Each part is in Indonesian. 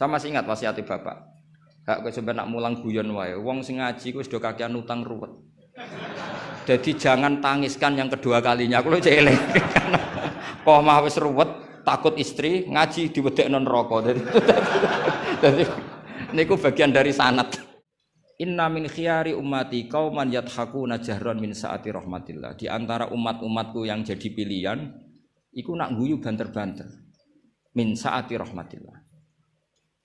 Sama masih ingat wasiat bapak. Hak kowe sampe nak mulang guyon wae. Wong sing ngaji kuwi sudah kakean utang ruwet. Jadi jangan tangiskan yang kedua kalinya. Aku lho cek eling. Kok mah wis ruwet, takut istri ngaji diwedekno neraka. Jadi niku bagian dari sanad. Inna min khiyari ummati qauman yadhakuna jahran min saati rahmatillah. Di antara umat-umatku yang jadi pilihan iku nak guyu banter-banter. Min saati rahmatillah.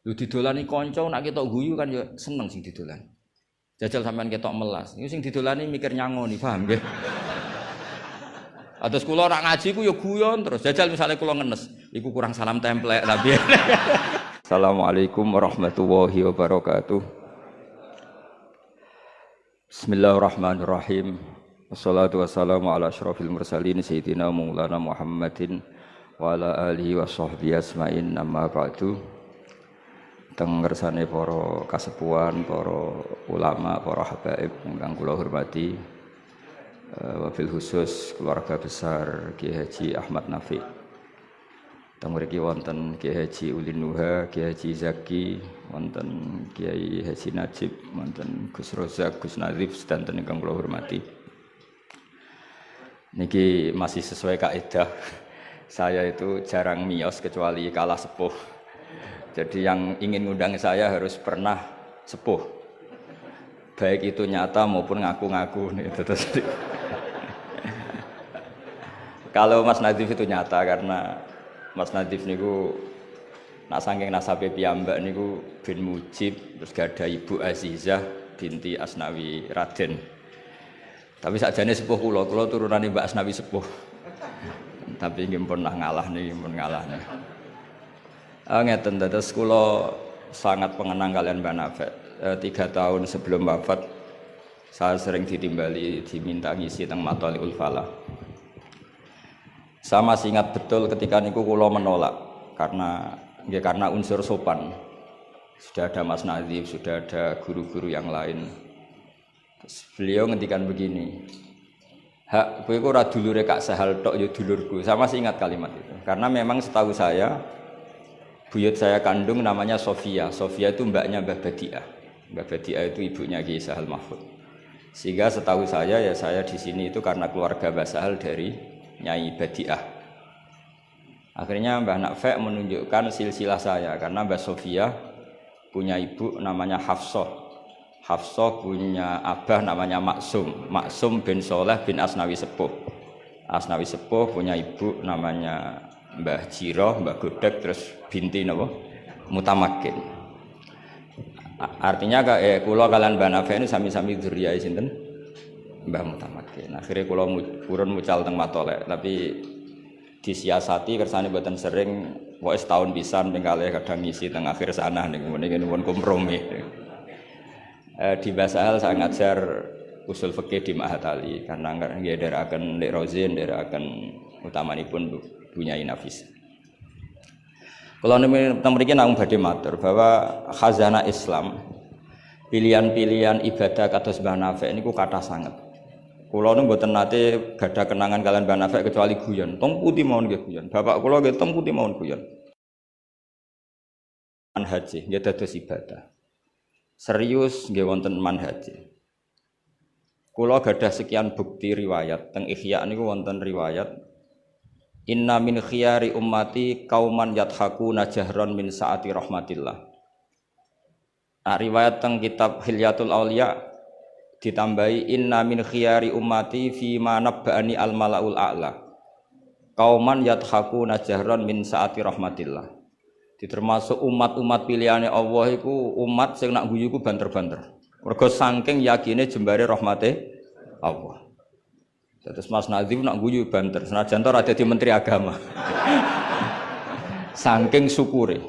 Lu didolani kanca nak ketok guyu kan ya seneng sing didolan. Jajal sampean ketok melas. Iku sing didolani mikir nyangoni, paham nggih? Atus kula ora ngaji ku ya guyon terus. Jajal misale kula ngenes, iku kurang salam templek tapi. Assalamualaikum warahmatullahi wabarakatuh. Bismillahirrahmanirrahim. Wassalatu wassalamu ala asyrafil mursalin sayyidina Maulana Muhammadin wa ala alihi wa sahbihi asma'in amma ba'du. Teng ngersane para kasepuhan, para ulama, para habaib ingkang kula hormati, wabil khusus keluarga besar Kiai Haji Ahmad Nafi. Teng mriki wonten Kiai Haji Ulin Nuha, Kiai Haji Zaki, wonten Kiai Haji Najib, wonten Gus Rozak, Gus Nazif sedanten ingkang kula hormati. Niki masih sesuai kaidah. Saya itu jarang miyos kecuali kalah sepuh. Jadi yang ingin ngundang saya harus pernah sepuh, baik itu nyata maupun ngaku-ngaku. Kalau Mas Nadif itu nyata karena Mas Nadif niku nak saking nasabe piyambak niku bin Mujib, terus gak ada Ibu Azizah binti Asnawi Raden. Tapi sakjane sepuh kula turunane Mbak Asnawi sepuh. Tapi nggih pun ngalah niki, pun ngalah nih. Ngeten dados kula sangat pengenang kalian Mbak Nafek. 3 tahun sebelum wafat saya sering ditimbali diminta ngisi teng Mathalul Falah. Saya masih ingat betul ketika niku kula menolak karena unsur sopan. Sudah ada Mas Nazif, sudah ada guru-guru yang lain. Terus beliau ngendikan begini, "Hak kowe iku ora dulure Kak Sahal tok ya dulurku." Saya masih ingat kalimat itu. Karena memang setahu saya buyut saya kandung namanya Sofia. Sofia itu mbaknya Mbah Badiah. Mbah Badiah itu ibunya Kiai Sahal Mahfud. Sehingga setahu saya ya saya di sini itu karena keluarga Mbah Sahal dari Nyai Badiah. Akhirnya Mbah Nafek menunjukkan silsilah saya karena Mbah Sofia punya ibu namanya Hafsah. Hafsah punya abah namanya Maksum. Maksum bin Soleh bin Asnawi Sepuh. Asnawi Sepuh punya ibu namanya Mbah Jiroh, Mbah Godek, terus binti napa? Mutamakin. Artinya kula kalian Mbah Nafek ini sami-sami dzurriyahe sinten? Mbah Mutamakin. Akhirnya kula purun mucal teng Matolek, tapi disiasati kersane mboten sering, pokoke setahun pisan ping kalih kadang ngisi teng akhir sana niku pun kompromi. Di Basahal saya ngajar usul fikih di Ma'had Ali karena nggih nderekaken Lek Rozin, nderekaken utamanipun Bu Nyai Nafis. Kalau mriki namung badhe matur bahwa khazanah Islam, pilihan-pilihan ibadah kados Mbah Nafek niku kathah sanget. Kula nu mboten nate gadah kenangan kalian Mbah Nafek kecuali guyon. Tong putih mawon nggih guyon. Bapak kula nggih tong putih mawon guyon. Manhaj nggih dados ibadah. Serius nggih wonten manhaj. Kula gadah sekian bukti riwayat teng Ihya niku wonten riwayat Inna min khiyari ummati kauman yadhakuna jahran min saati rahmatillah. Nah, riwayat teng kitab Hilyatul Auliya ditambahi inna min khiyari ummati fi ma nabba'ani al malaul a'la. Kauman yadhakuna jahran min saati rahmatillah. Termasuk umat-umat pilihane Allah iku umat sing nak guyu iku banter-banter. Mergo saking yakine jembare rahmate Allah. Terus Mas Nazif nak guyu banter, senajan to ora dadi menteri agama. Saking syukure.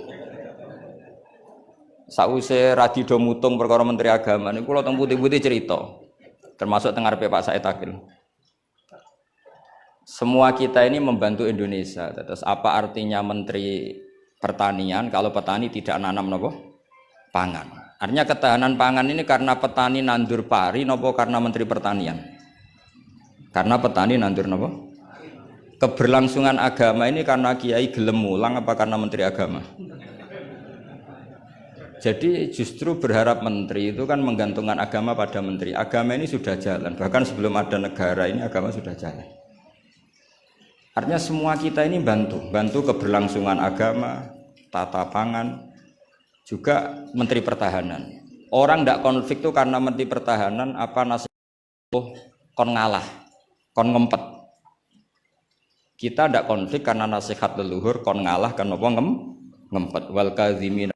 Sause radi do mutung perkara menteri agama niku kula teng putih-putih cerita. Termasuk teng ngarepe Pak Said Akil. Semua kita ini membantu Indonesia. Terus apa artinya menteri pertanian kalau petani tidak nanam napa? Pangan. Artinya ketahanan pangan ini karena petani nandur pari napa karena menteri pertanian? Karena petani nandur napa? Keberlangsungan agama ini karena kiai gelem mulang apa karena menteri agama? Jadi justru berharap menteri itu kan menggantungkan agama pada menteri. Agama ini sudah jalan, bahkan sebelum ada negara ini agama sudah jalan. Artinya semua kita ini bantu keberlangsungan agama, tata pangan, juga menteri pertahanan. Orang tidak konflik itu karena menteri pertahanan apa nasihat kon ngalah, kon ngempet. Kita tidak konflik karena nasihat leluhur kon ngalah kan apa ngempet. Wal kadzimin.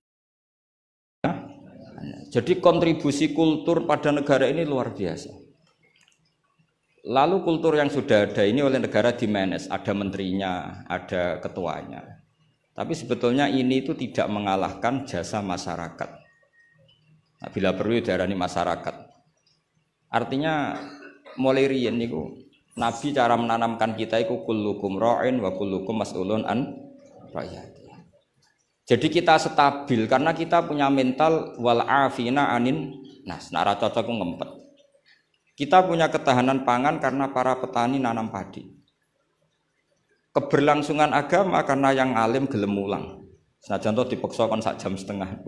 Jadi kontribusi kultur pada negara ini luar biasa. Lalu kultur yang sudah ada ini oleh negara dimanage, ada menterinya, ada ketuanya. Tapi sebetulnya ini itu tidak mengalahkan jasa masyarakat. Nah, bila perlu diarani masyarakat. Artinya mulai riyen niku Nabi cara menanamkan kita itu kullukum ra'in wa kullukum mas'ulun an ra'iyati. Jadi kita stabil karena kita punya mental wal afina anin nas, nara cocok ngempet. Kita punya ketahanan pangan karena para petani nanam padi. Keberlangsungan agama karena yang alim gelem mulang. Senajan to dipaksa kon sak jam setengah.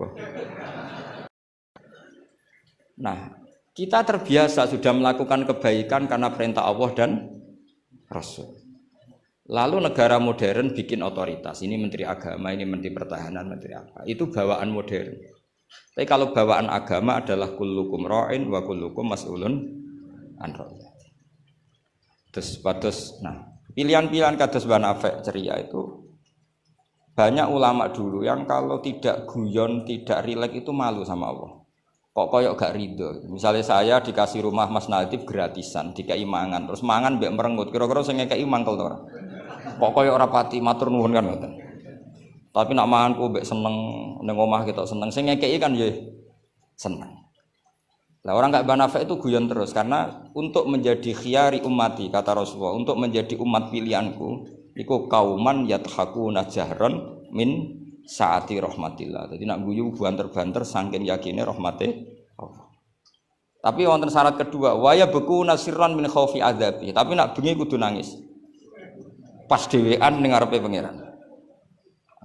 Nah, kita terbiasa sudah melakukan kebaikan karena perintah Allah dan Rasul. Lalu negara modern bikin otoritas, ini menteri agama, ini menteri pertahanan, menteri apa. Itu bawaan modern. Tapi kalau bawaan agama adalah kullukum ra'in wa kullukum mas'ulun an ra'iyati. Terus nah, pilihan-pilihan kados Banafek ceria itu banyak ulama dulu yang kalau tidak guyon, tidak rileks itu malu sama Allah. Kok koyok gak ridho. Misalnya saya dikasih rumah Mas Nadif gratisan, dikai mangan, terus mangan mbek merengut, kira-kira sing ngekeki mangkel to ora? Kok koyok ora pati matur nuwun kan ngoten. Tapi nak manganku mbek seneng ning omah kita seneng, sing ngekeki kan ya seneng. Lah orang gak Banafek itu guyon terus karena untuk menjadi khiyari ummati kata Rasulullah, untuk menjadi umat pilihanku iku kauman yathakuna jahron min saati rahmatillah. Jadi nak guyu banter-banter saking yakine rahmate Allah. Tapi wonten syarat kedua, waya beku nasirran min khaufi adzabi. Tapi nak bengi kudu nangis. Pas dhewean ning ngarepe pangeran.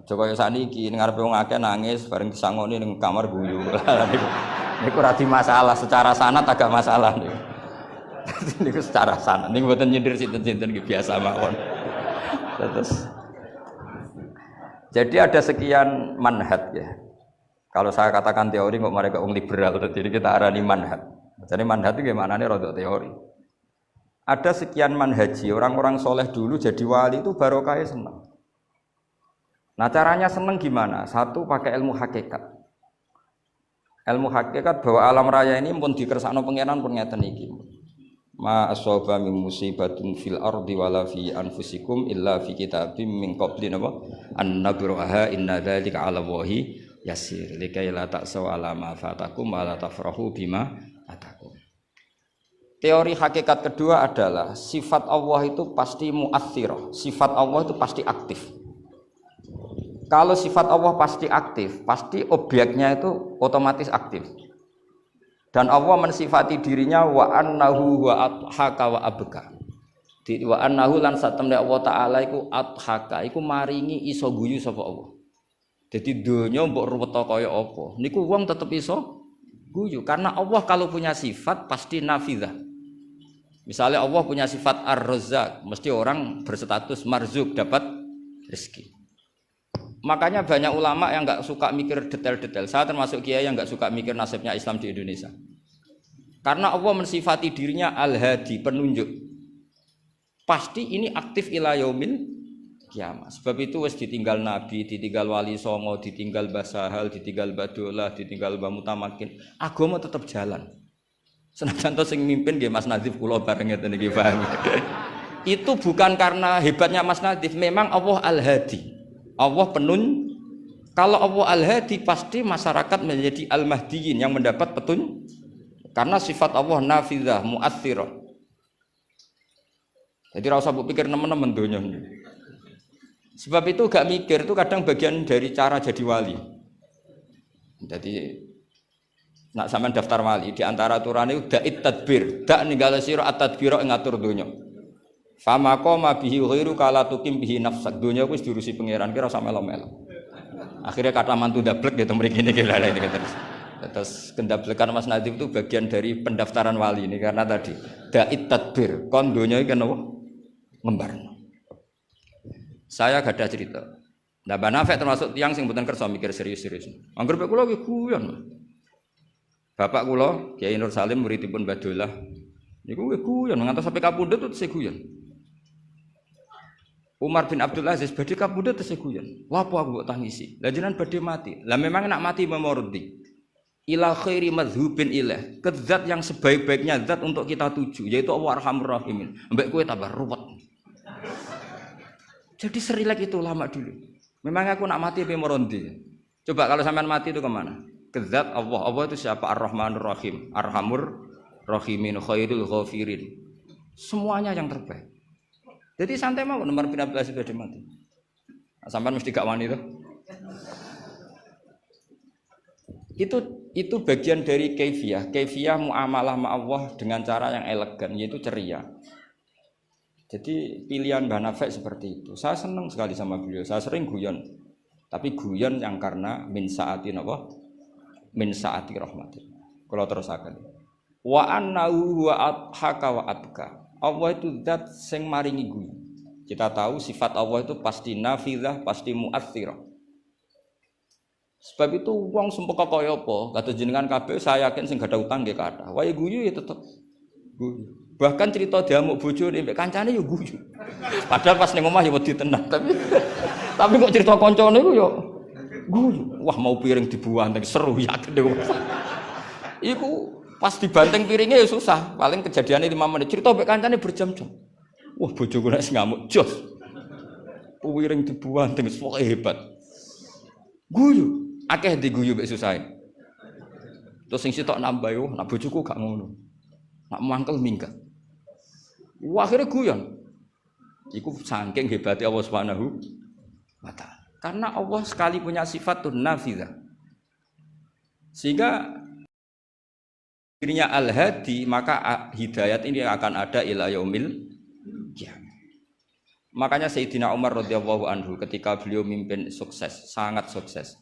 Aja kaya sakniki ning ngarepe wong akeh nangis bareng disangoni ning kamar guyu. Niku ora di masalah secara sanad agak masalah niku. Niku secara sanad. Niku mboten nyindir sinten-sinten iki biasa mawon. Terus jadi ada sekian manhaj ya. Kalau saya katakan teori kok mereka liberal, jadi kita arani manhaj. Jadi manhaj itu gimana nih rodok teori. Ada sekian manhaji, orang-orang soleh dulu jadi wali itu barokahnya senang. Nah caranya senang gimana? Satu pakai ilmu hakikat. Ilmu hakikat bahwa alam raya ini pun dikersakno pangeran pun ngeten iki. Ma asaba min musibatin fil ardi wala fi anfusikum illa fi kitabim min qabli an nabraha inna dzalika 'ala Allahi yasir likai la ta'saw 'ala ma fatakum wa la tafrahu bima atakum. Teori hakikat kedua adalah sifat Allah itu pasti mu'athirah, sifat Allah itu pasti aktif. Kalau sifat Allah pasti aktif, pasti objeknya itu otomatis aktif. Dan Allah mensifati dirinya wa annahu wa adhaka wa abka. Wa annahu lan satemne Allah taala iku adhaka, iku maringi iso guyu sapa Allah. Jadi donya mbok ruweta kaya apa, niku wong tetep iso guyu karena Allah kalau punya sifat pasti nafidzah. Misalnya Allah punya sifat ar-razzaq, mesti orang berstatus marzuk dapat rezeki. Makanya banyak ulama yang nggak suka mikir detail-detail. Saya termasuk kiai yang nggak suka mikir nasibnya Islam di Indonesia. Karena Allah mensifati dirinya al-hadi, penunjuk. Pasti ini aktif ila yaumil kiamat. Sebab itu wis ditinggal Nabi, ditinggal Wali Songo, ditinggal Basahal, ditinggal Badolah, ditinggal Bamutamakin. Agama tetap jalan. Senajan to sing mimpin nggih Mas Nadif kula bareng ngeten iki paham. Itu bukan karena hebatnya Mas Nadif, memang Allah al-hadi. Allah kalau Allah al-hadi pasti masyarakat menjadi al-mahdiyin yang mendapat petunjuk karena sifat Allah nafidzah mu'athirah. Jadi ora usah pikir nemen-nemen donya. Sebab itu gak mikir itu kadang bagian dari cara jadi wali. Jadi nak sampean daftar wali di antara aturane da'it tadbir, dak ninggale sira at-tadbir ngatur donya. Fama qoma bihi ghairu kala tukim bihi nafsak. Dunya wis diurusi pangeran kira sak melo-melo. Akhirnya kata mantu dablek gitu mriki niki lha ini terus. Terus kendablekan Mas Nadif itu bagian dari pendaftaran wali ini karena tadi da'it tadbir kon donya iki napa ngembarno. Saya gak ada cerita. Nah, Mbak Nafek termasuk tiang sing mboten kersa mikir serius-serius. Angger pek kula ki guyon. Bapak kula Kiai Nur Salim muridipun Badullah niku guyon ngantos sampai kapundhut terus guyon. Umar bin Abdul Aziz badhe kapundhut terus guyon. Lapo aku mbok tangisi? Lah jenengan badhe mati. Lah memang nak mati memordi. Ila khairi madhubin ilah. Ke zat yang sebaik-baiknya zat untuk kita tuju yaitu Allah Arhamur Rahimin. Mbek kowe tambah ruwet. Jadi serilek itu lama dulu. Memang aku nak mati memordi. Coba kalau sampean mati itu kemana? Ke zat Allah. Allah itu siapa? Ar-Rahmanur Rahim. Arhamur Rahimin khairul ghafirin. Semuanya yang terbaik. Jadi santai mau nomor bin Abdul Aziz sudah mati. Sampai mesti gak wani itu bagian dari kaifiyah muamalah ma Allah dengan cara yang elegan yaitu ceria. Jadi pilihan Mbah Nafek seperti itu. Saya senang sekali sama beliau. Saya sering guyon. Tapi guyon yang karena min saati napa? Min saati rahmatillah. Kalau terus akan. Wa annahu wa adhaka wa abka. Allah itu zat sing maringi guyu. Kita tahu sifat Allah itu pasti nafidzah, pasti mu'athirah. Sebab itu wong sumpah kaya apa? Kata jenengan kabeh saya yakin sing gak ada utang nggih kathah. Wae guyu ya tetep guyu. Bahkan cerita diamuk bojone mbek kancane ya guyu. Padahal pas ning omah ya wedi tenan, tapi kok cerita kancane iku ya guyu. Wah mau piring dibuang seru yakin deh. Iku pas dibanting piringnya ya susah, paling kejadiannya 5 menit. Cerita mbek kancane berjam-jam. Wah bojoku nek ngamuk jos. Piring dibanting pokoke hebat. Guyu, akeh diguyu mbek susahe. Terus sing sitok nambah yo, nak bojoku gak ngono. Nak mangkel minggat. Wah akhirnya guyon. Iku saking hebatnya Allah Subhanahu wa ta'ala. Karena Allah sekali punya sifatun nafidzah. Sehingga dirinya al-hadi maka hidayat ini akan ada ila yaumil qiyamah. Makanya Sayyidina Umar radhiyallahu anhu ketika beliau mimpin sukses, sangat sukses.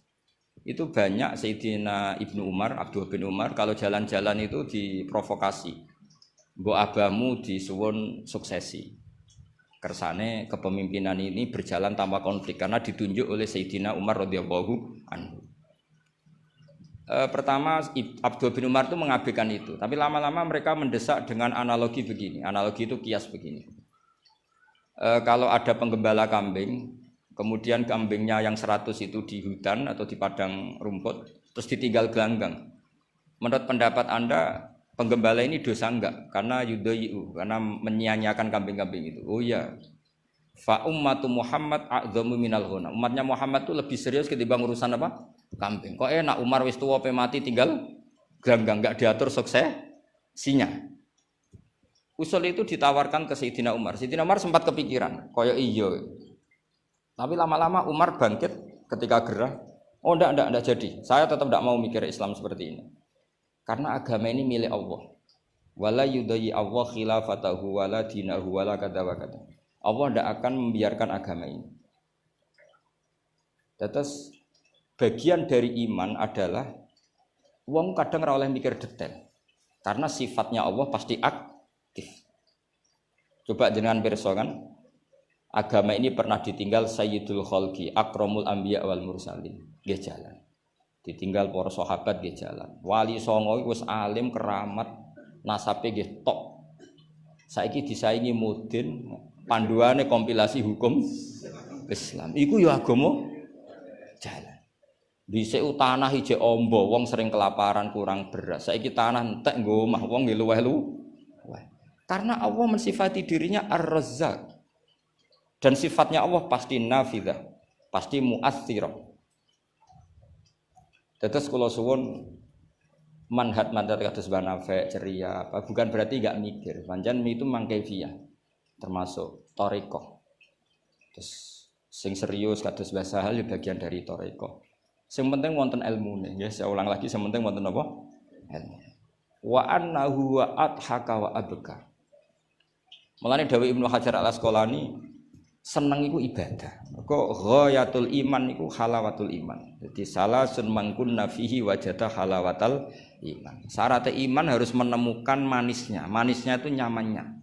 Itu banyak Sayyidina Ibnu Umar, Abdullah bin Umar kalau jalan-jalan itu diprovokasi. Mbok abamu disuwun suksesi. Kersane kepemimpinan ini berjalan tanpa konflik karena ditunjuk oleh Sayyidina Umar radhiyallahu anhu. Pertama Abdul bin Umar itu mengabaikan itu, tapi lama-lama mereka mendesak dengan analogi begini. Analogi itu kias begini. Kalau ada penggembala kambing, kemudian kambingnya yang 100 itu di hutan atau di padang rumput, terus ditinggal gelanggang. Menurut pendapat Anda, penggembala ini dosa enggak? Karena yudhayu, karena menyia-nyiakan kambing-kambing itu. Oh iya. Fa ummatu Muhammad a'dzamu minal ghunam. Umatnya Muhammad itu lebih serius ketimbang urusan apa? Kambing. Kok enak Umar wis tuwa pe mati tinggal gelanggang enggak diatur suksesinya. Usul itu ditawarkan ke Sayyidina Umar. Sayyidina Umar sempat kepikiran, kaya iya. Tapi lama-lama Umar bangkit ketika gerah. Oh enggak jadi. Saya tetap enggak mau mikir Islam seperti ini. Karena agama ini milik Allah. Wala yudayyi Allah khilafatahu wala dinahu wala kada wa kada. Allah tidak akan membiarkan agama ini. Terus bagian dari iman adalah wong kadang ora oleh mikir detail. Karena sifatnya Allah pasti aktif. Coba jenengan pirsa kan, agama ini pernah ditinggal Sayyidul Khalqi, Akramul Anbiya wal Mursalin, nggih jalan. Ditinggal para sahabat nggih jalan. Wali songo wis alim keramat, nasabe nggih tok. Saiki disaingi mudin panduane kompilasi hukum Islam. Iku ya agama jalan. Dhisik tanah ijek ombo, wong sering kelaparan kurang beras. Saiki tanah entek nggo omah wong nggih luweh-luweh. Karena Allah mensifati dirinya Ar-Razzaq. Dan sifatnya Allah pasti nafidzah, pasti mu'athirah. Terus kula suwun manhat kados Mbah Nafek ceria apa bukan berarti enggak mikir. Pancen itu mangkefiyah. Termasuk thariqah. Terus sing serius kados Mbah Sahal bagian dari thariqah. Sing penting wonten ilmune, nggih saya ulang lagi sing penting wonten apa? Ilmu. Wa annahu wa adhaka wa abka. Mulane dawuh Ibnu Hajar Al Asqalani seneng iku ibadah. Kok ghayatul iman iku halawatul iman. Jadi salasun mangkunna fihi wajada halawatal iman. Syarat iman harus menemukan manisnya. Manisnya itu nyamannya.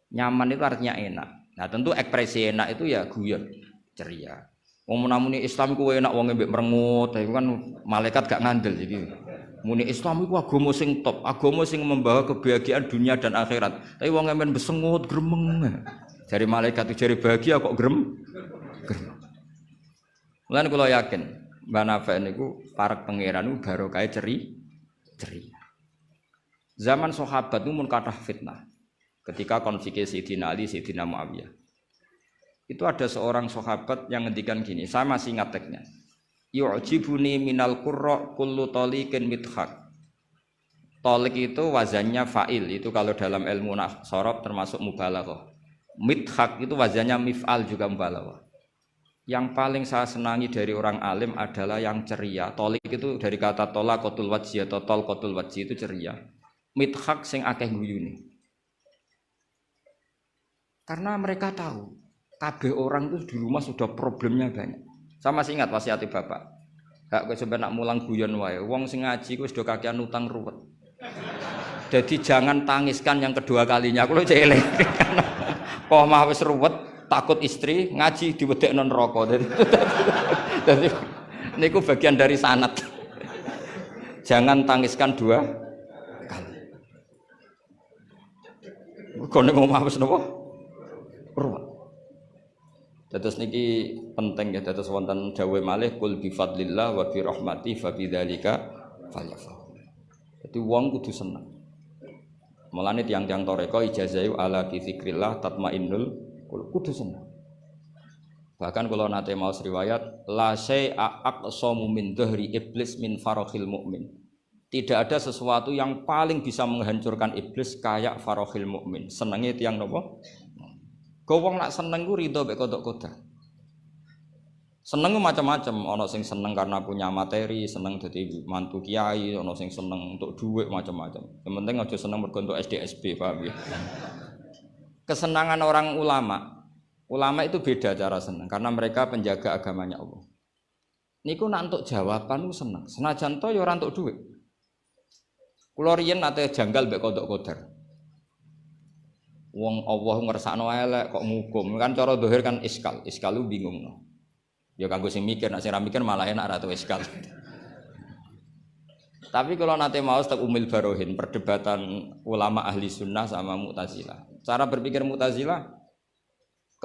Nyaman itu artinya enak. Nah, tentu ekspresi enak itu ya guyon, ceria. Wong muni Islam ku enak wong mbek merengut, itu kan malaikat gak ngandel jadi. Muni Islam iku agama sing top, agama sing membawa kebahagiaan dunia dan akhirat. Tapi wong men besengut gremeng. Jari malaikat itu jari bahagia kok gremeng. Mulane kula yakin Mbah Nafi niku para pangeran niku barokah ceria. Zaman sahabat itu mun kathah fitnah. Ketika konflik Sayyidina Ali, Sayyidina Muawiyah. Itu ada seorang sahabat yang ngendikan gini, saya masih ingat teksnya. Yu'jibuni minal qurra kullu taliqin mithaq. Talik itu wazannya fa'il, itu kalau dalam ilmu sorof termasuk mubalaghah. Mithaq itu wazannya mif'al juga mubalaghah. Yang paling saya senangi dari orang alim adalah yang ceria. Talik itu dari kata talaqatul wajhi atau talqatul wajhi itu ceria. Mithaq sing akeh guyune. Karena mereka tahu kabeh orang itu di rumah sudah problemnya banyak. Saya masih ingat wasiat bapak. Gak kok sampe nak mulang guyon wae. Wong sing ngaji ku sudah kakean utang ruwet. Jadi jangan tangiskan yang kedua kalinya. Aku lu celeng. Kok mah wis ruwet, takut istri ngaji diwedekno neraka. Jadi niku bagian dari sanad. Jangan tangiskan dua kali. Kok nek omah wis napa? Ruwet. Dados niki penting ya, dados wonten dawuh malih kul bi fadlillah wa bi rahmati fa bidzalika falyafrah. Dadi wong kudu seneng. Mulane tiang-tiang toreko ijazahu ala bi dzikrillah tatmainnul kudu seneng. Bahkan kalau nate mau riwayat la syai'a aqsamu min dhahri iblis min farahil mukmin. Tidak ada sesuatu yang paling bisa menghancurkan iblis kayak farahil mukmin. Senenge tiang nopo? Wong nak seneng ku ridho mek kodok kodar. Seneng ku macam-macam, ana sing seneng karena punya materi, seneng dadi mantu kiai, ana sing seneng untuk duit macam-macam. Yang penting aja seneng mergo entuk SDSB, paham ya. Kesenangan orang ulama itu beda cara seneng karena mereka penjaga agamanya Allah. Niku nak entuk jawaban ku seneng. Senajan to ya ora entuk duit. Kula riyen nate janggal mek kodok kodar. Wong Allah ngersakno elek kok ngukum kan cara zahir kan iskal lu bingungno. Ya kanggo sing mikir, nek sing ra mikir malah enak ra tau iskal. Tapi kalau nate mau tak umil barohin perdebatan ulama ahli sunnah sama Mu'tazilah. Cara berpikir Mu'tazilah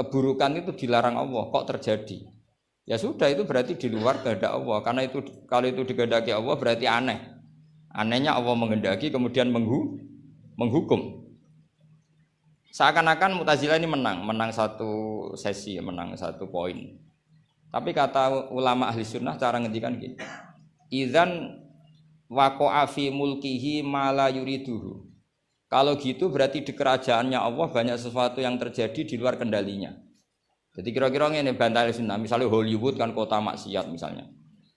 keburukan itu dilarang Allah, kok terjadi? Ya sudah itu berarti di luar kehendak Allah. Karena itu kalau itu dikehendaki Allah berarti aneh. Anehnya Allah menghendaki kemudian menghukum. Seakan-akan Mu'tazilah ini menang satu sesi, menang satu poin. Tapi kata ulama ahli sunnah cara ngendikan gini. Idzan waqa'a fi mulkihi ma la yuriduhu. Kalau gitu berarti di kerajaannya Allah banyak sesuatu yang terjadi di luar kendalinya. Jadi kira-kira ngene bantah ahli sunnah, misalnya Hollywood kan kota maksiat misalnya.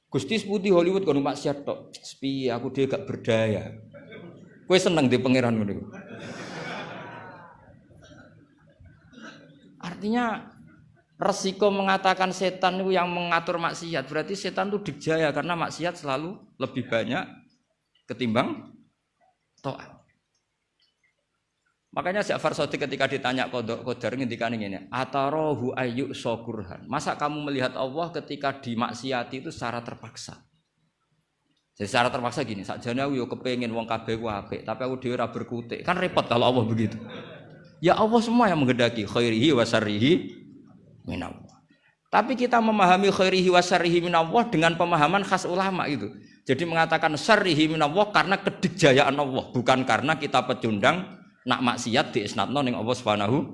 Gusti seputi Hollywood kan maksiat tok. Sepi aku dhewe gak berdaya. Kowe seneng di pangeran ngono. Artinya resiko mengatakan setan itu yang mengatur maksiat berarti setan itu dijaya karena maksiat selalu lebih banyak ketimbang taat. Makanya Ja'far Shadiq ketika ditanya Qadar ngendikan ngene, "Atarahu ayyu syukurhan." Masa kamu melihat Allah ketika dimaksiati itu secara terpaksa? Jadi secara terpaksa gini, sakjane aku yo kepengin wong kabeh ku apik, tapi aku dhewe ora berkutik. Kan repot kalau Allah begitu. Ya Allah semua yang menghendaki khairihi wa syarrihi minallah. Tapi kita memahami khairihi wa syarrihi minallah dengan pemahaman khas ulama itu. Jadi mengatakan syarrihi minallah karena kedikjayaan Allah, bukan karena kita pecundang nak maksiat diisnadno ning Allah Subhanahu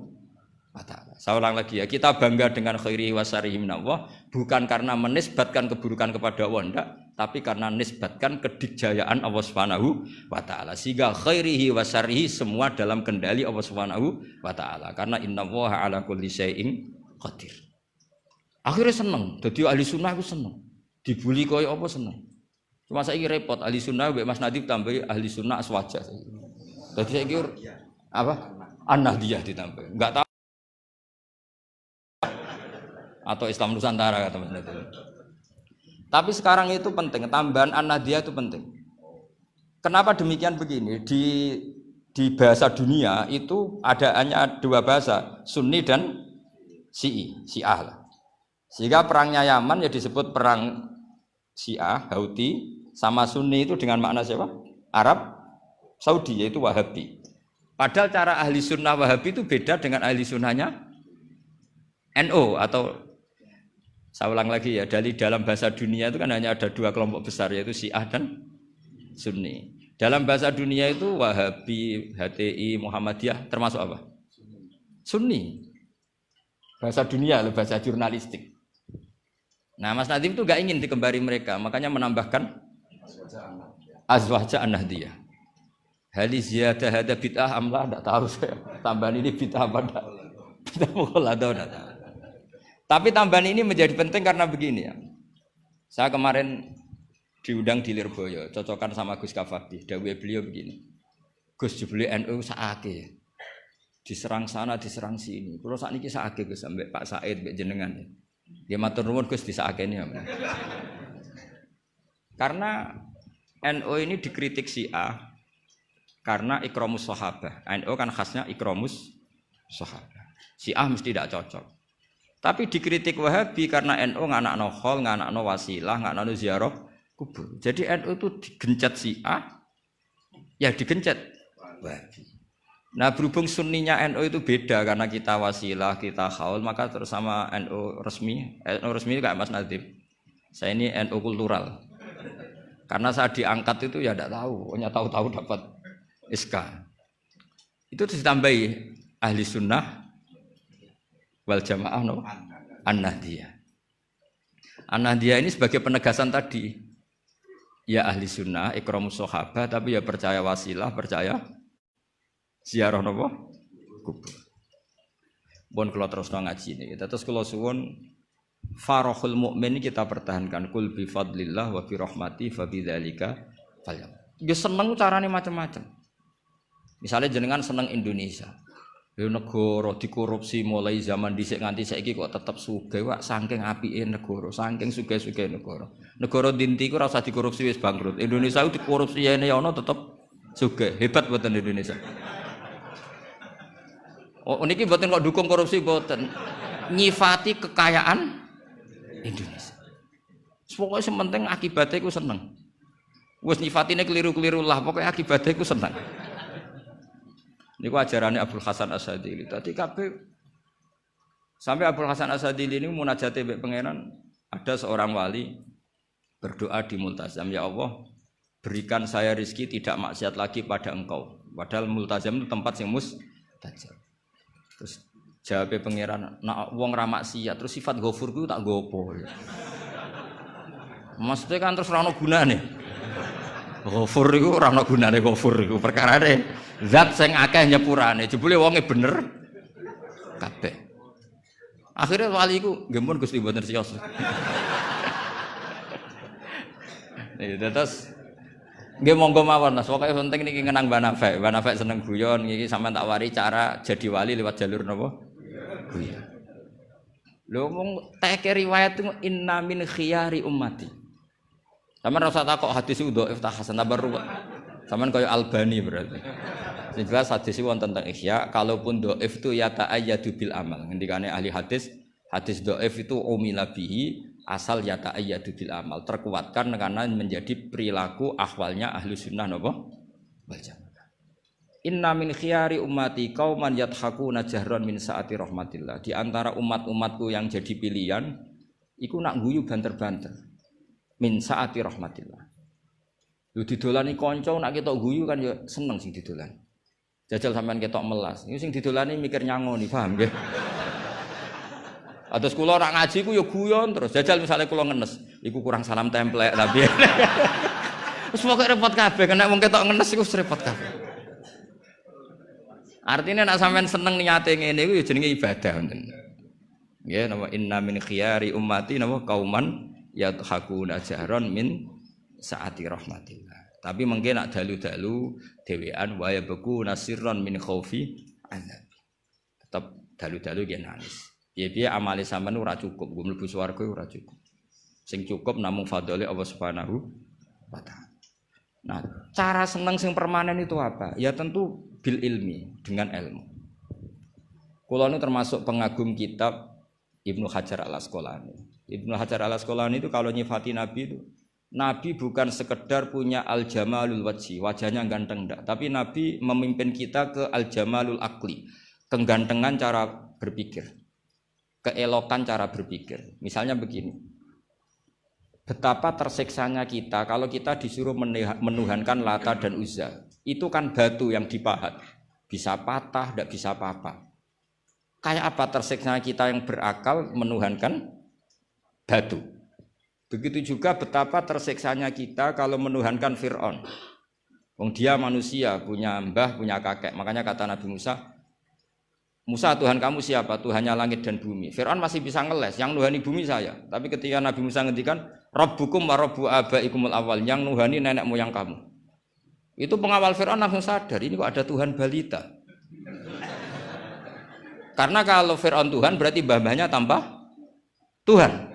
wa taala. Saya ulang lagi ya, kita bangga dengan khairihi wa syarrihi minallah bukan karena menisbatkan keburukan kepada Allah enggak, tapi karena nisbatkan kedikjayaan Allah Subhanahu wa taala. Sehingga khairihi wa syarrihi semua dalam kendali Allah Subhanahu wa taala. Karena innallaha ala kulli syai'in qadir. Akhirnya seneng, dadi ahli sunnah aku seneng. Dibuli koyo apa seneng. Cuma saiki repot ahli sunnah mbek Mas Nadib tambahi ahli sunnah aswaja. Dadi saiki apa? An-Nahdiyah ditambah. Enggak tahu atau Islam Nusantara kata Mas Nadim. Tapi sekarang itu penting, tambahan An-Nahdiyah itu penting. Kenapa demikian begini? Di bahasa dunia itu hanya dua bahasa, Sunni dan Syiah lah. Sehingga perangnya Yaman ya disebut perang Syiah, Houthi, sama Sunni itu dengan makna siapa? Arab Saudi, yaitu Wahabi. Padahal cara ahli sunnah Wahabi itu beda dengan ahli sunnahnya NO atau saya ulang lagi ya, dari dalam bahasa dunia itu kan hanya ada dua kelompok besar, yaitu Syiah dan Sunni. Dalam bahasa dunia itu Wahabi, HTI, Muhammadiyah termasuk apa? Sunni. Bahasa dunia, bahasa jurnalistik. Nah, Mas Nadim itu gak ingin dikembari mereka, makanya menambahkan azwaja an-nahdiyah. Hali ziyadah hada bid'ah amlah, tidak tahu saya. Tambahan ini bid'ah apa enggak? Bid'ah pukul atau enggak tahu. Tapi tambahan ini menjadi penting karena begini ya. Saya kemarin diundang di Lirboyo, cocokan sama Gus Kafati. Dawuh beliau begini. Gus jebule NU sakake. Diserang sana, diserang sini. Kalau saat ini sakake Gus sampai Pak Said, mbek jenengan. Dia matur nuwun Gus disakeni ya. Karena NU ini dikritik Syiah karena ikramus sahabah. NU kan khasnya ikramus sahabah. Syiah mesti tidak cocok. Tapi dikritik Wahabi karena NU nganakno khol, nganakno wasilah, nganakno ziarah kubur. Jadi NU itu digencet Syiah, ya digencet Wahabi. Nah berhubung sunninya NU itu beda karena kita wasilah, kita khaul, maka terus sama NU resmi kayak Mas Nadim. Saya ini NU kultural. Karena saya diangkat itu ya tidak tahu, hanya tahu-tahu dapat SK. Itu ditambahi ahli sunnah wal jamaah no? An-Nahdiyah. An-Nahdiyah ini sebagai penegasan tadi. Ya ahli sunnah, ikramus sahabah, tapi ya percaya wasilah, percaya ziarah napa? Kubur. Bon kula terus ngaji niki. Terus kula suwun farahul mukmin kita pertahankan kul bi fadlillah wa bi rahmati fa bidzalika falyam. Ya seneng carane macam-macam. Misalnya jenengan seneng Indonesia. Ya negara dikorupsi mulai zaman dhisik nganti saiki kok tetep sugih wak saking apike negara, saking sugih-sugih negara. Negara dinti ku ora usah dikorupsi wis bangkrut. Indonesia itu dikorupsi ene ana tetep sugih. Hebat mboten Indonesia. Oh niki mboten kok dukung korupsi mboten. Nyifati kekayaan Indonesia. Pokoke sing penting akibate ku seneng. Wis nyifatine keliru-keliru lah, pokoke akibate ku seneng. Niku ajarane Abdul Hasan As-Sadili. Tadi kabeh sampai Abdul Hasan As-Sadili ini munajate mbek pangeran, ada seorang wali berdoa di multazam, ya Allah, berikan saya rezeki tidak maksiat lagi pada Engkau. Padahal multazam itu tempat yang mustajab. Terus jawabnya pangeran, nak wong ra maksiat, terus sifat ghafur ku tak gopo. Maksudnya kan terus ora ono gunane. Ghafur iku ora ono gunane ghafur iku perkarane zat sing akeh nyepurane, jebule wonge bener kabeh. Akhirnya wali iku nggih mun Gusti mboten siyos. Terus nggih monggo mawon Mas, pokoke penting niki ngenang Mbah Nafek. Mbah Nafek seneng guyon, iki sampean tak wari cara jadi wali lewat jalur napa? Guyon. Lho mung teke riwayat itu inna min khiyari ummati. Sampeyan ora usah takok hadis iku dhaif ta hasan ta ruwet. Sampeyan kaya Albani berarti. Sing jelas hadis iku wonten teng Ihya, kalaupun dhaif itu ya ta'ayyadu bil amal. Ngendikane ahli hadis, hadis dhaif itu umila bihi asal ya ta'ayyadu bil amal, terkuatkan karena menjadi perilaku ahwalnya ahlu sunnah napa? Wal jamaah. Inna min khiyari ummati qauman yadhakuna jahran min saati rahmatillah. Di antara umat-umatku yang jadi pilihan iku nak guyu banter-banter. Min saati rahmatillah. Lu didolani kanca nak ketok guyu kan ya seneng sing didolani. Jajal sampean ketok melas. Iku sing didolani mikir nyangoni, paham nggih? Atus kula ora ngaji ku ya guyon terus. Jajal misalnya kula ngenes, iku kurang salam templek tapi. Wis pokoke repot kabeh, kena wong ketok ngenes iku repot kabeh. Artinya nek sampean seneng niate ngene iku ya jenenge ibadah ngoten. Nggih napa inna min khiyari ummati napa kauman yadhakuna jahran min saati rahmatillah. Tapi mengke nak dalu-dalu dhewean wa yabku nasirron min khaufi azab. Tetap dalu-dalu nggih nangis. Piye-piye amale sampean ora cukup, nggo mlebu swarga ora cukup. Sing cukup namung fadhole Allah Subhanahu wa taala. Nah, cara seneng sing permanen itu apa? Ya tentu bil ilmi, dengan ilmu. Kula nu termasuk pengagum kitab Ibnu Hajar Al-Asqalani. Ibnu Hajar Al-Asqalani itu kalau nyifati Nabi itu, Nabi bukan sekedar punya al-jamalul wajhi, wajahnya ganteng enggak, tapi Nabi memimpin kita ke al-jamalul akli, kegantengan cara berpikir, keelokan cara berpikir. Misalnya begini, betapa tersiksanya kita kalau kita disuruh menuhankan Lata dan Uzza. Itu kan batu yang dipahat, bisa patah, tidak bisa apa-apa. Kayak apa tersiksanya kita yang berakal menuhankan batu. Begitu juga betapa tersiksanya kita kalau menuhankan Fir'aun. Wong dia manusia, punya mbah, punya kakek. Makanya kata Nabi Musa, Musa Tuhan kamu siapa? Tuhannya langit dan bumi. Fir'aun masih bisa ngeles, yang nuhani bumi saya. Tapi ketika Nabi Musa ngendikan, Rabbukum wa Rabbu abaikumul awal, yang nuhani nenek moyang kamu. Itu pengawal Fir'aun langsung sadar, ini kok ada Tuhan balita. Karena kalau Fir'aun Tuhan berarti mbah-mbahnya tambah Tuhan.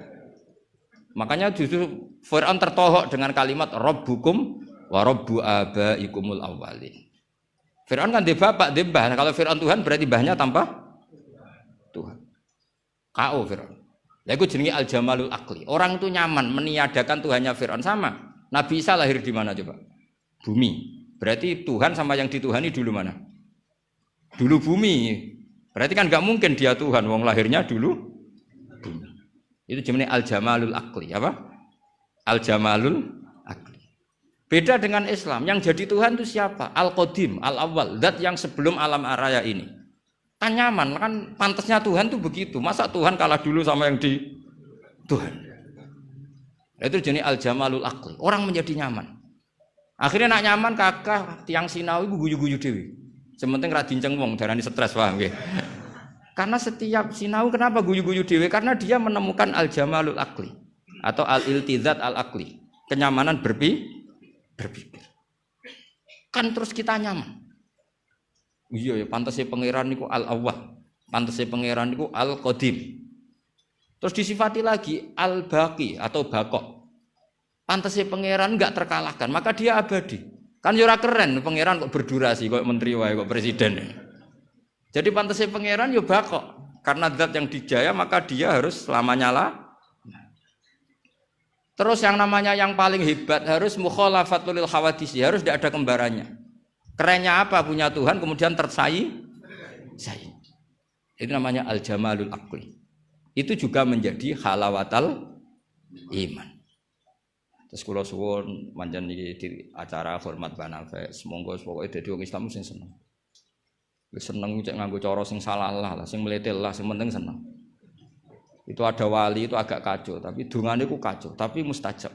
Makanya justru Fir'aun tertohok dengan kalimat Rabbukum wa Rabbu abaikumul awwalin. Fir'aun kan dia bapak, dia mbah. Kalau Fir'aun Tuhan berarti mbahnya tambah Tuhan. K.O. Fir'aun. Ya itu jenenge al-jamalul akli. Orang itu nyaman meniadakan Tuhannya Fir'aun sama. Nabi Isa lahir di mana coba? Bumi. Berarti Tuhan sama yang dituhani dulu mana? Dulu bumi. Berarti kan nggak mungkin dia Tuhan, wong lahirnya dulu bumi. Itu jenenge al-jamalul akli, apa? Al-jamalul akli. Beda dengan Islam, yang jadi Tuhan itu siapa? Al-Qadim, Al-Awwal, zat yang sebelum alam raya ini. Kan nyaman, kan pantasnya Tuhan itu begitu. Masa Tuhan kalah dulu sama yang di Tuhan? Itu jenenge al-jamalul akli. Orang menjadi nyaman. Akhirnya nak nyaman kakak tiang sinau iku guyu-guyu dhewe. Sementing ra dinceng wong darani stres, paham nggih. Karena setiap sinau kenapa guyu-guyu dhewe? Karena dia menemukan al-jamalul akli atau al-iltizat al-akli, kenyamanan berpikir. Kan terus kita nyaman. Iya ya, pantasnya pangeran niku al-awwal, pantasnya pangeran niku al-qadim. Terus disifati lagi al-baqi atau baqo. Pantasnya pangeran enggak terkalahkan, maka dia abadi. Kan yo ora keren pangeran kok berdurasi kok menteri wae kok presiden. Jadi pantasnya pangeran yo baqo. Karena zat yang dijaya maka dia harus selamanya lah. Terus yang namanya yang paling hebat harus mukhalafatul lil hawadis, harus tidak ada kembarannya. Kerennya apa punya Tuhan kemudian tersaing. Itu namanya al-jamalul aqli. Itu juga menjadi halawatal iman. Terus kula suwun manjen iki di acara hormat banafek, semoga pokoke dadi wong Islam sing seneng. Wis seneng cek nganggo cara sing salah lah, sing mletel lah, sing penting seneng. Itu ada wali itu agak kacau, tapi dungane ku kacau, tapi mustajab.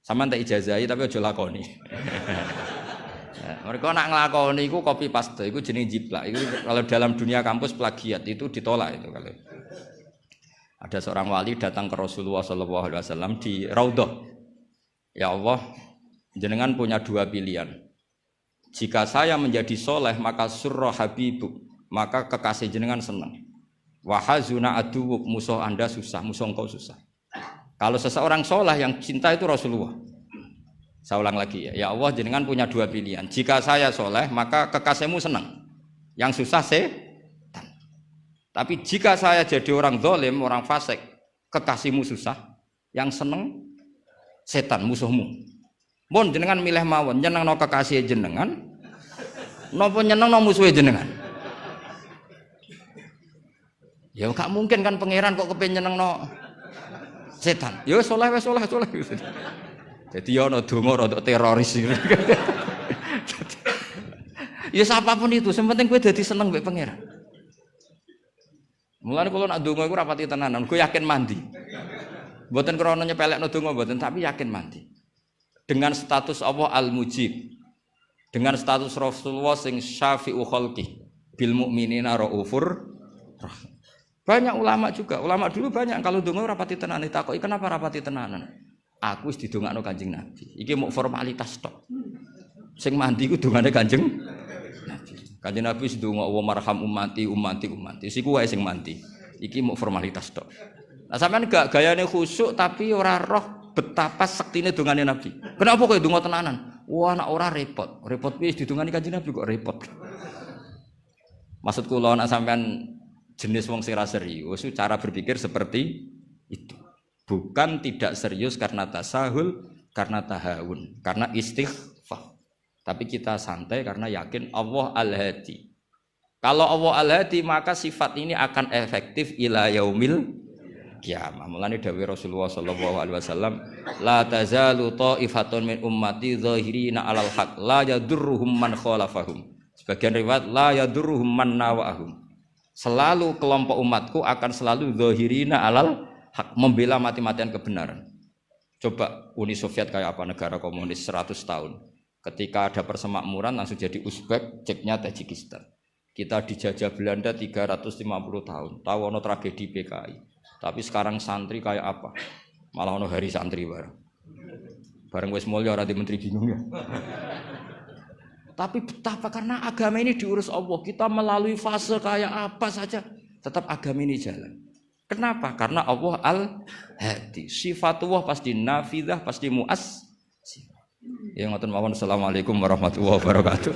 Sampeyan tak ijazahi tapi aja lakoni. Mereka nak nglakoni iku copy paste, iku jenenge jiplak. Iku kalau dalam dunia kampus plagiat itu ditolak itu kalau. Ada seorang wali datang ke Rasulullah SAW di Raudhah. Ya Allah, jenengan punya dua pilihan. Jika saya menjadi soleh maka surra habibuk, maka kekasih jenengan senang. Wahazuna aduwuk, musuh anda susah, musuh engkau susah. Kalau seseorang soleh yang cinta itu Rasulullah. Saya ulang lagi ya. Ya Allah, jenengan punya dua pilihan. Jika saya soleh maka kekasihmu senang. Yang susah setan. Tapi jika saya jadi orang zalim, orang fasik, kekasihmu susah. Yang senang setan, musuhmu. Mun jenengan milih mawon, nyenengno kekasih jenengan, napa nyenengno musuhe jenengan? Ya gak mungkin kan pangeran kok kepengin nyenengno setan. Ya wis saleh. Jadi ya ana donga rada teroris. Ya siapapun itu, yang penting kowe dadi seneng mbek pangeran. Mulane kula nak donga iku ora pati tenanan, kowe yakin mandi. Mboten krana nyepelekno donga mboten, tapi yakin mandi. Dengan status Allah Al-Mujib. Dengan status Rasulullah sing syafi'u khalqi bil mukminina raufur rahim. Banyak ulama juga, ulama dulu banyak kalau donga ora pati tenanan ditakoki kenapa ora pati tenanan. Aku wis didongakno Kanjeng Nabi. Iki mau formalitas tok. Sing mandi ku dongane Kanjeng Nabi. Kanjeng Nabi wis ndonga wa marham ummati. Siku wae sing mandi. Iki mau formalitas tok. Nah sampean gak gayane khusyuk tapi ora roh betapa sektine dongane Nabi. Kenapa kok donga tenanan? Wah nak ora repot. Repot piye didongani Kanjeng Nabi kok repot. Maksud kula nak sampean jenis wong sing ra serius, cara berpikir seperti itu. Bukan tidak serius karena tasahul, karena tahawun, karena istighfar. Tapi kita santai karena yakin Allah Al-Hadi. Kalau Allah Al-Hadi maka sifat ini akan efektif ila yaumil kiamah. Mulane dawuh Rasulullah sallallahu alaihi wasallam, la tazalu ta'ifatun min ummati zahirina 'alal haq la yadurruhum man khalafahum. Sebagian riwayat la yadurruhum man nawahum. Selalu kelompok umatku akan selalu zahirina 'alal haq, membela mati-matian kebenaran. Coba Uni Soviet kayak apa, negara komunis 100 tahun. Ketika ada persemakmuran langsung jadi Uzbek, ceknya Tajikistan. Kita dijajah Belanda 350 tahun. Tahu ono tragedi PKI. Tapi sekarang santri kayak apa? Malah ono hari santri bareng. Bareng wis mulya ora di menteri bingung ya. Tapi betapa karena agama ini diurus Allah, kita melalui fase kayak apa saja tetap agama ini jalan. Kenapa? Karena Allah Al-Hadi. Sifatullah pasti nafidah, pasti muas. Ya ngoten mawon. Assalamualaikum warahmatullahi wabarakatuh.